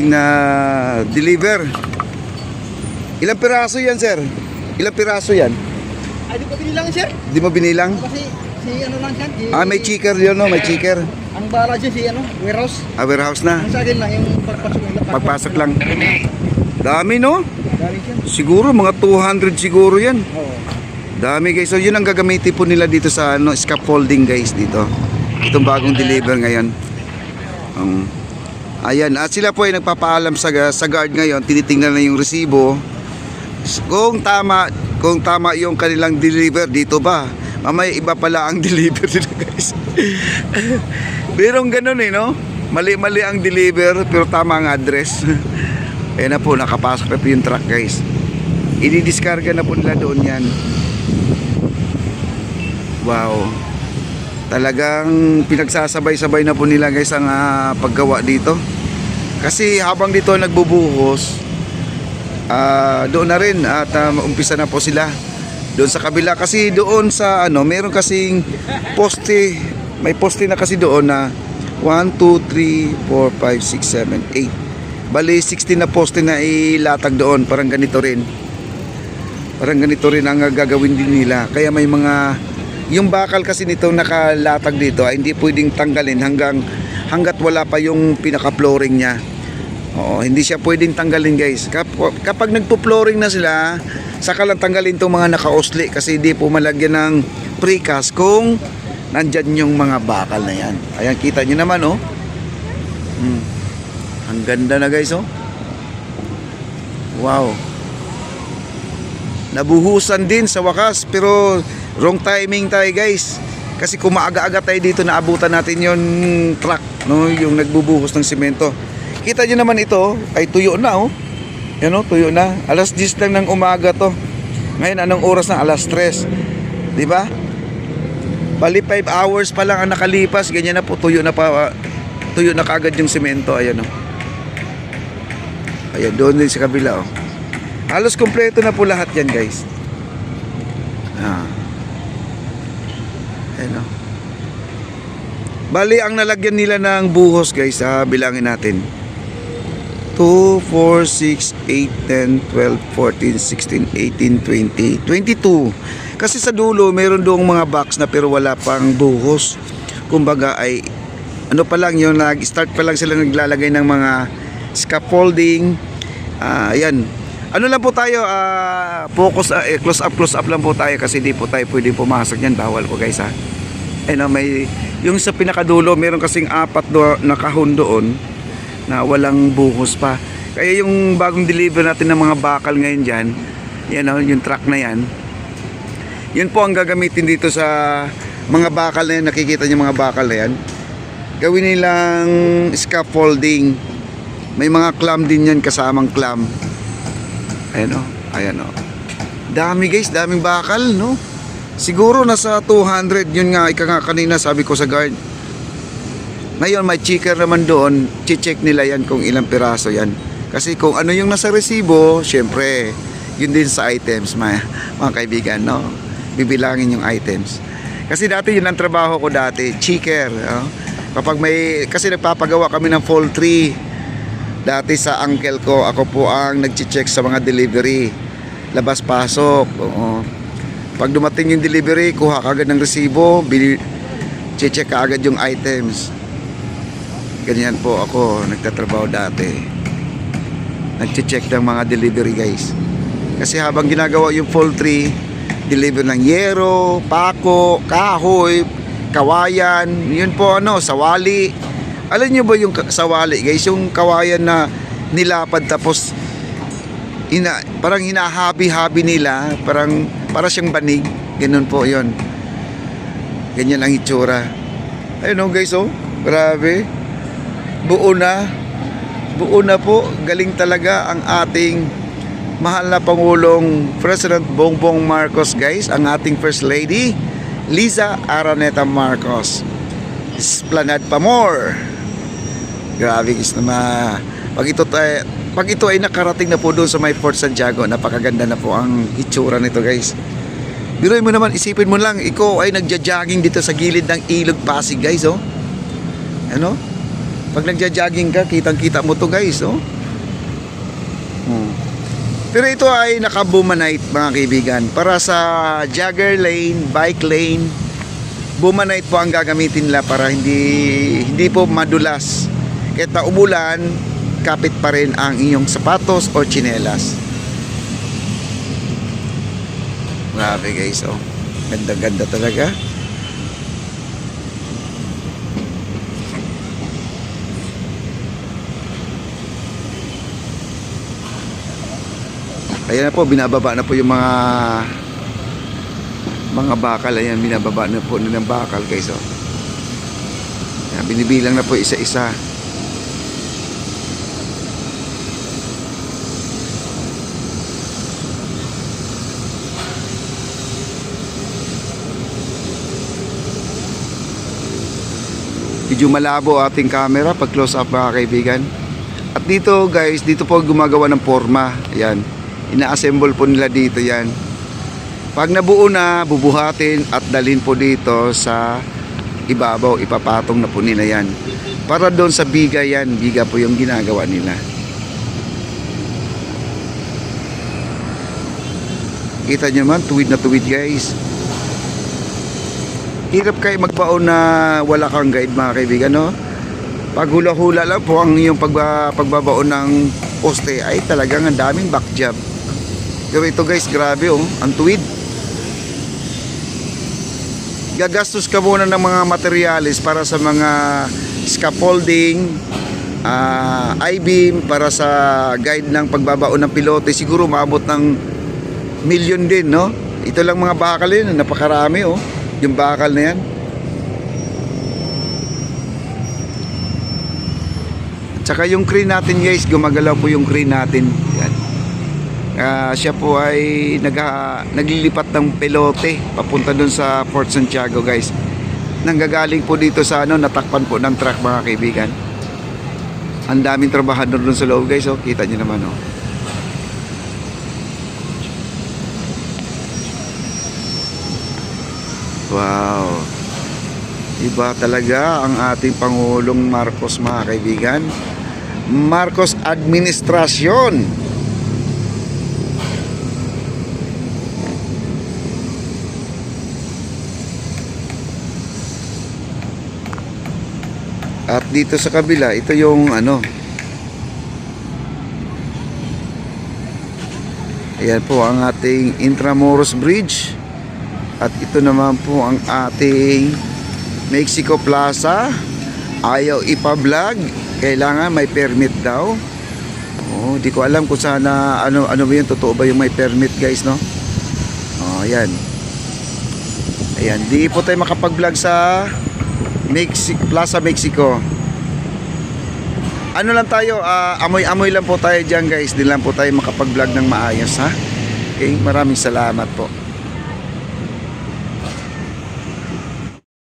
na deliver. Ilang piraso yan, sir? Ilang piraso yan? Ay, di ko binilang, sir. Di mo binilang? Kasi si ano lang yan. May checker yun, no? May checker. Ang bahala dyan si ano, warehouse. Warehouse na. Ang sa akin lang, yung pagpasok nila. Pagpasok lang. Dami, no? Galing siya. Siguro, mga 200 siguro yan. Oo. Dami, guys. So, yun ang gagamitin po nila dito sa ano, scaffolding, guys, dito. Itong bagong deliver ngayon. Ayan. At sila po ay nagpapaalam sa guard ngayon. Tinitingnan na yung resibo. Kung tama yung kanilang deliver dito ba. Mamaya iba pala ang deliver dito, guys. Pero ganun no? Mali-mali ang deliver pero tama ang address. Ayan na po, nakapasok na po yung truck, guys. Ididiskarga na po nila doon yan. Wow. Talagang pinagsasabay-sabay na po nila, guys, ang paggawa dito. Kasi habang dito nagbubuhos, doon na rin at umpisa na po sila doon sa kabila. Kasi doon sa ano, meron kasing poste, may poste na kasi doon na 1, 2, 3, 4, 5, 6, 7, 8. Bali 16 na poste na ilatag doon. Parang ganito rin ang gagawin din nila. Kaya may mga, yung bakal kasi nito nakalatag dito ay hindi pwedeng tanggalin hanggat wala pa yung pinaka-flooring niya. Oo, hindi siya pwedeng tanggalin, guys. Kapag nagpo-flooring na sila, saka lang tanggalin itong mga naka-osli kasi hindi po malagyan ng precast kung nandyan yung mga bakal na yan. Ayan, kita nyo naman, oh. Ang ganda na, guys, oh. Wow. Nabuhusan din sa wakas, pero wrong timing tayo, guys. Kasi kung maaga-aga tayo dito, naabutan natin yung truck, no? Yung nagbubuhos ng simento. Kita nyo naman ito, ay tuyo na, oh. Yan, oh, tuyo na. Alas 10 lang ng umaga to. Ngayon, anong oras na? Alas 3. Diba? Bali 5 hours pa lang ang nakalipas. Ganyan na po, tuyo na kaagad yung simento. Ayan, oh. Ayan, doon din sa kabila, oh. Halos kompleto na po lahat yan, guys. Ayan, oh. Bali, ang nalagyan nila ng buhos, guys, bilangin natin. 2, 4, 6, 8, 10, 12, 14, 16, 18, 20, 22. Kasi sa dulo, meron doong mga box na pero wala pang buhos. Kumbaga ay, ano pa lang yun, nag-start pa lang sila naglalagay ng mga scaffolding. Ayan. Ano lang po tayo, focus, close up lang po tayo kasi di po tayo pwedeng pumasok yan. Bawal po, guys, ha. May, yung sa pinakadulo, meron kasing 4 na kahon doon na walang buhos pa. Kaya yung bagong deliver natin ng mga bakal ngayon dyan, yan, yung truck na yan, yun po ang gagamitin dito sa mga bakal na yan. Nakikita nyo mga bakal na yan, gawin nilang scaffolding. May mga clamp din yan, kasamang clamp. Ayan, ayan, dami, guys, daming bakal, no? Siguro nasa 200. Yun nga, kanina sabi ko sa guard. Ngayon may checker naman doon, check nila yan kung ilang piraso yan. Kasi kung ano yung nasa resibo, syempre, yun din sa items, mga kaibigan, no? Bibilangin yung items. Kasi dati yun ang trabaho ko dati, checker. Kapag kasi nagpapagawa kami ng poultry dati sa uncle ko, ako po ang nag-check sa mga delivery, labas-pasok. Pag dumating yung delivery, kuha kagad ng resibo, check kaagad yung items. Ganyan po ako nagtatrabaho dati. Nag-check ng mga delivery, guys. Kasi habang ginagawa yung poultry, deliver ng yero, pako, kahoy, kawayan, yun po sawali. Alam nyo ba yung sawali, guys? Yung kawayan na nilapad tapos parang hinahabi-habi nila, para siyang banig. Ganun po yun. Ganyan ang itsura. Ayun, guys, grabe. Buo na po. Galing talaga ang ating mahal na Pangulong President Bongbong Marcos, guys. Ang ating First Lady Liza Araneta Marcos. Esplanade pa more. Grabe, guys, pag ito ay nakarating na po doon sa may Fort Santiago, napakaganda na po ang itsura nito, guys. Biruin mo naman, isipin mo lang, ikaw ay nagja-jogging dito sa gilid ng Ilog Pasig, guys, Pag nagja-jogging ka, kitang-kita mo to, guys, Hmm. Pero ito ay naka-Bumanite mga kaibigan. Para sa jogger lane, bike lane, Bumanite po ang gagamitin nila para hindi po madulas. Kahit na umulan, kapit pa rin ang inyong sapatos o tsinelas. Grabe guys, oh. Ganda-ganda talaga. Ayan na po, binababa na po yung mga bakal. Ayan, binababa na po ng bakal guys, oh. Ayan, binibilang na po isa-isa. Medyo malabo ating camera pag close up mga kaibigan. At dito guys, dito po gumagawa ng forma. Ayan, ina-assemble po nila dito yan. Pag nabuo na, bubuhatin at dalhin po dito sa ibabaw. Ipapatong na po nila yan. Para doon sa biga yan, biga po yung ginagawa nila. Kita nyo naman, tuwid na tuwid guys. Hirap kayo magbaon na wala kang guide mga kaibigan, no? Pag hula-hula lang po ang iyong pagbabaon ng poste ay talagang ang daming back job. Pero ito guys, grabe oh, ang tuwid. Gagastos ka muna ng mga materyales para sa mga scaffolding, I-beam, para sa guide ng pagbabaon ng pilote. Siguro maabot ng milyon din, no? Ito lang mga bakal yun, napakarami oh. Yung bakal na yan. At saka yung crane natin guys, gumagalaw po yung crane natin. Yan. Siya po ay naglilipat ng pelote papunta dun sa Port Santiago guys. Nanggagaling po dito sa natakpan po ng truck mga kaibigan. Ang daming trabahador dun sa loob guys, oh. Kita nyo naman oh. Wow. Iba talaga ang ating Pangulong Marcos mga kaibigan. Marcos Administrasyon. At dito sa kabila, ito yung ayan po ang ating Intramuros Bridge. At ito naman po ang ating Mexico Plaza. Ayaw ipa-vlog, kailangan may permit daw. Oh, di ko alam kung sana ano ba yun, totoo ba yung may permit guys, no? Oh, ayan. Ayan, di po tayo makapag-vlog sa Plaza Mexico. Ano lang tayo, amoy-amoy lang po tayo dyan guys. Di lang po tayo makapag-vlog ng maayos, ha? Okay, maraming salamat po.